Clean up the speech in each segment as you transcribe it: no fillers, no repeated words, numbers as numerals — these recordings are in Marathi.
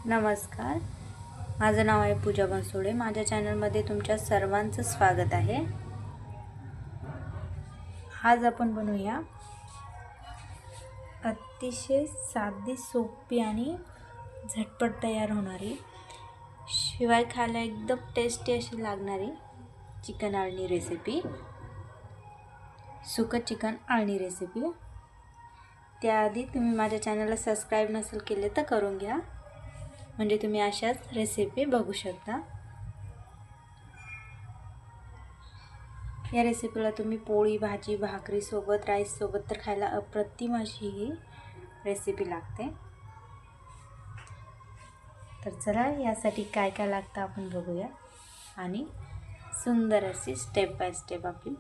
नमस्कार, माझं नाव आहे पूजा बनसोडे। माझ्या चॅनलमध्ये तुमच्या सर्वांचं स्वागत आहे। आज आपण बनवूया अतिशय साधी, सोपी आणि झटपट तयार होणारी, शिवाय खायला एकदम टेस्टी अशी लागणारी चिकन आळणी रेसिपी, सुकं चिकन आळणी रेसिपी। त्याआधी तुम्ही माझ्या चॅनलला सबस्क्राइब नसेल केले तर करून घ्या, म्हणजे तुम्ही अशाच रेसिपी बघू शकता। या रेसिपीला तुम्ही पोळी, भाजी, भाकरी सोबत, राईस सोबत तर खायला अप्रतिम अशी ही रेसिपी लागते। तर चला यासाठी काय काय लागतं आपण बघूया आणि सुंदर अशी स्टेप बाय स्टेप आपली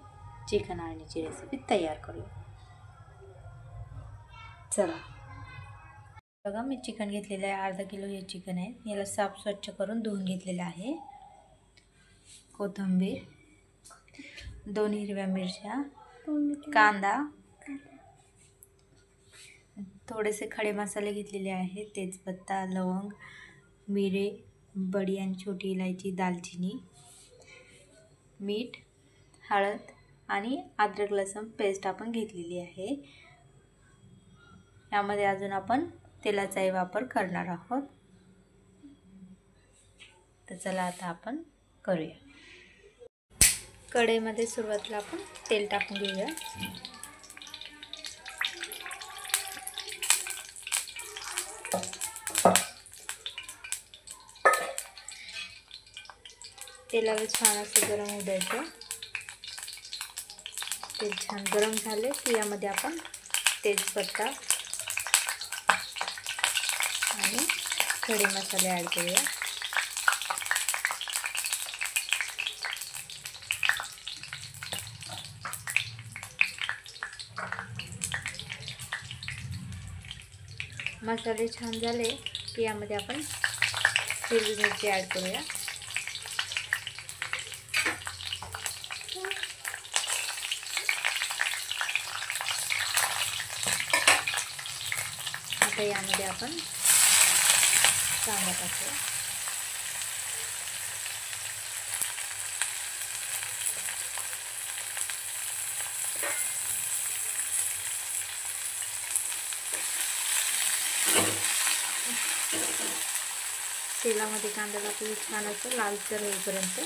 चिकन आळणीची रेसिपी तयार करूया। चला बघा, मी चिकन घेतलेलं आहे, अर्धा किलो हे चिकन आहे। याला साफ स्वच्छ करून धुवून घेतलेलं आहे। कोथिंबीर, 2 हिरव्या मिरच्या, कांदा, थोडेसे खडे मसाले घेतलेले आहेत, तेजपत्ता, लवंग, मिरे, बडी आणि छोटी इलायची, दालचिनी, मीठ, हळद आणि अद्रक लसूण पेस्ट आपण घेतलेली आहे। यामध्ये अजून आपण तेलाचाही वापर करणार आहोत। तर चला आता आपण करूया। कढईमध्ये सुरुवातीला आपण तेल टाकून घेऊया। तेलाला छान असं गरम होऊ द्यायचं। तेल छान गरम झाले की यामध्ये आपण तेजपत्ता आणि खडे मसाले ॲड करूया। मसाले छान झाले की यामध्ये आपण हिरवी मिरची ॲड करूया। आता यामध्ये आपण कांदा टाकूया। तेलामध्ये कांदा टाकून छान असं लालसर होईपर्यंत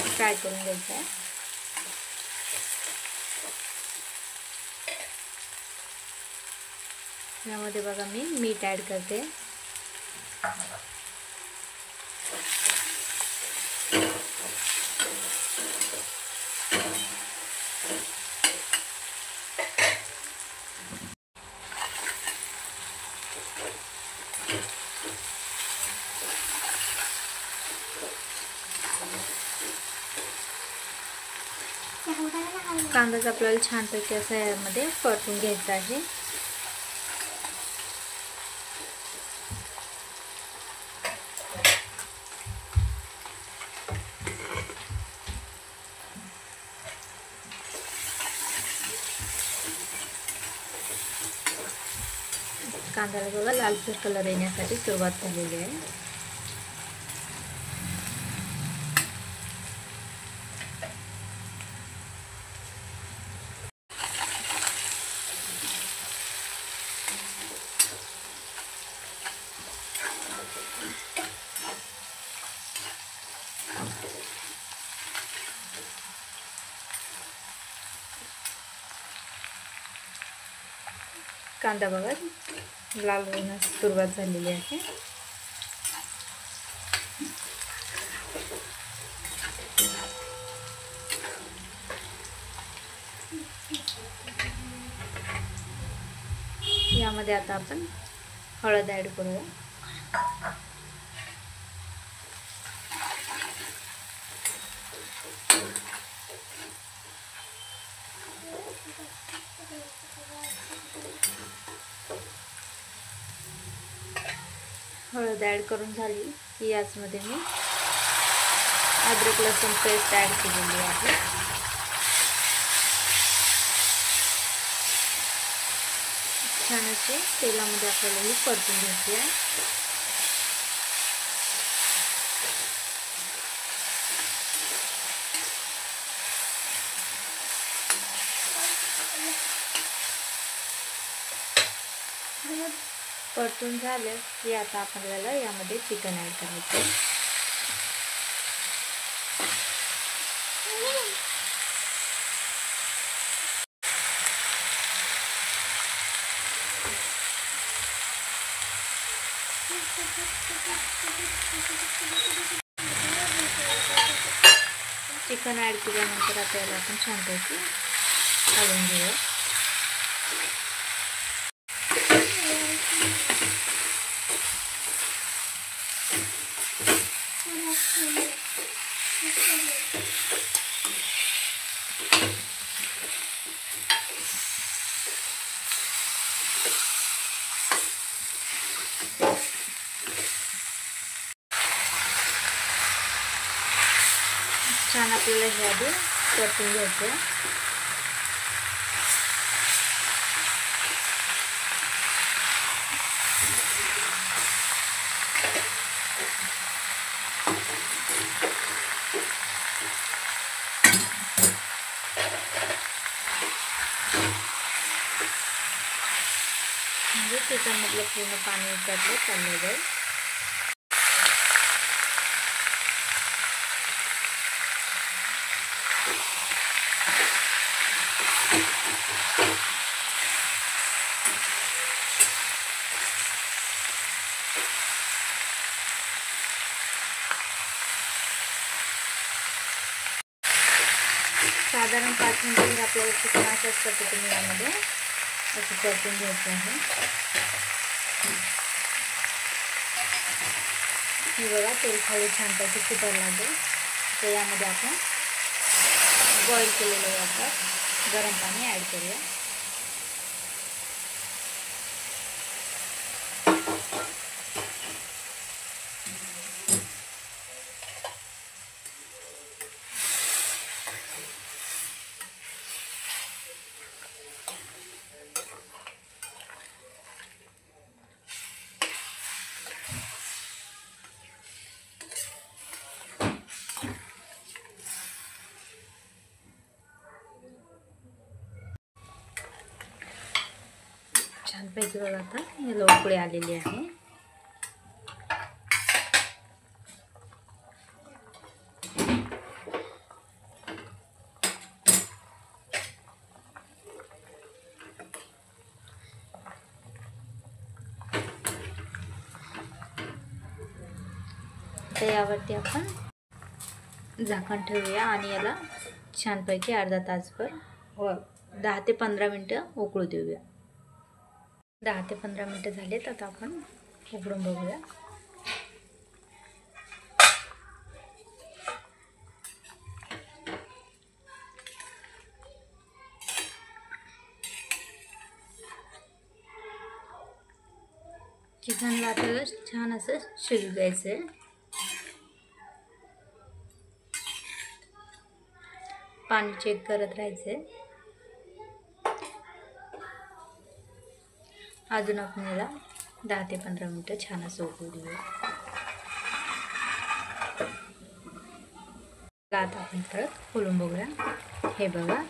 फ्राय करून घ्यायचं आहे। यामध्ये बघा मी मीठ ॲड करते। कांदाच आपल्याला छानपैकी असं यामध्ये परतून घ्यायचा आहे। कांद्याला बघा लालसर कलर येण्यासाठी सुरुवात झालेली आहे। कांदा बघा लाल होण्यास सुरुवात झालेली आहे। यामध्ये आता आपण हळद ॲड करूया। हळद ॲड करून झाली की याचमध्ये मी अद्रक लसूण पेस्ट ॲड केलेली आहे। छान असे तेलामध्ये आपल्याला ही परतून घ्यायची आहे। परतून झालं की आता आपल्याला यामध्ये चिकन ॲड करायचं. चिकन ॲड केल्यानंतर आपल्याला आपण छानपैकी घालून घेऊया. छान आपल्याला हे आधी परतून घ्यायचं. म्हणजे त्याच्यामधलं पूर्ण पाणी उतरलं चाललं जाईल. साधारण 5 मिनिटांवर आपल्याला चिकन अशाच पद्धतीने यामध्ये असं परतून घ्यायचं आहे. हे बघा तेल खाली छानपैकी सुटायला लागेल. तर यामध्ये आपण बॉईल केलेलं आता गरम पाणी ॲड करूया. छानपैकी बघा आता याला उकळी आलेली आहे. तर यावरती आपण झाकण ठेवूया आणि याला छानपैकी अर्धा तासभर व 10 ते 15 मिनटं उकळू देऊया. 10 ते 15 मिनटं झालेत. आता आपण उघडून बघूया. चिकनला आपल्याला छान असं शिजू द्यायचं आहे. पाणी चेक करत राहायचं. अजून आपण याला 10 ते 15 मिनटं छान असं उकळू देऊया. आता आपण परत खोलून बघूया. हे बघा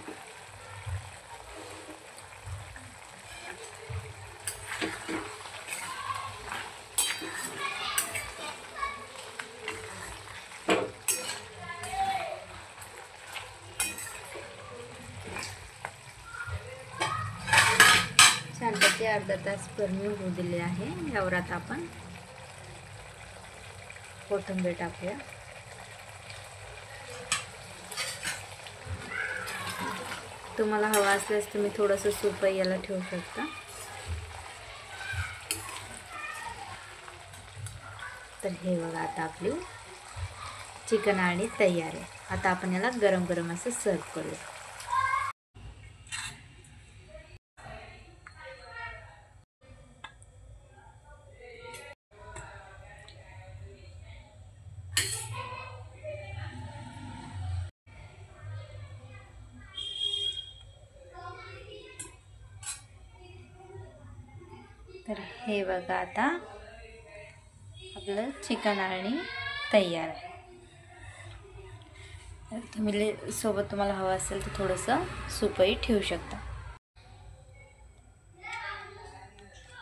छानपैकी अर्धा तास मी होऊ दिले आहे. यावर आता आपण कोथिंबीर टाकूया. तुम्हाला हवा असल्यास तुम्ही थोडंसं सूप याला ठेवू शकता. तर हे बघा आता आपली चिकन आणि तयार आहे. आता आपण याला गरम गरम असं सर्व करूया. तर हे बघा आता आपलं चिकन आणि तयार आहे. तुम्ही सोबत तुम्हाला हवं असेल तर थोडंसं सूपही ठेवू शकता.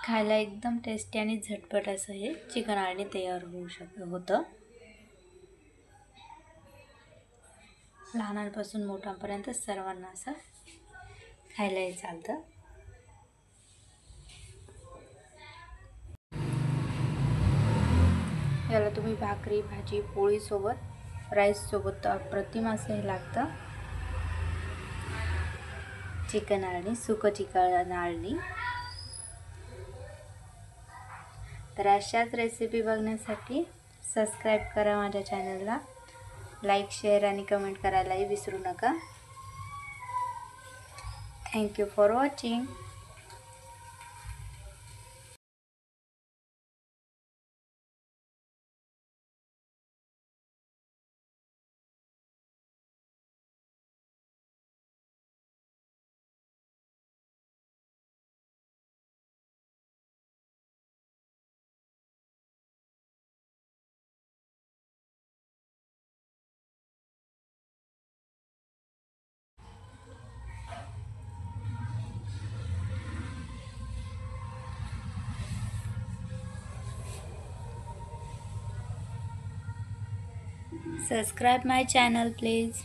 खायला एकदम टेस्टी आणि झटपट असं हे चिकन आळणी तयार होतं. लहानांपासून मोठ्यांपर्यंत सर्वांना असं खायलाही चालतं. याला तुम्ही भाकरी, भाजी, पोळीसोबत, राईससोबत अप्रतिम असं हे लागतं. चिकन आळणी, सुकं चिकन आळणी. तर अशाच रेसिपी बघण्यासाठी सबस्क्राईब करा माझ्या चॅनलला. लाईक, शेअर आणि कमेंट करायलाही विसरू नका. Thank you for watching. Subscribe my channel please.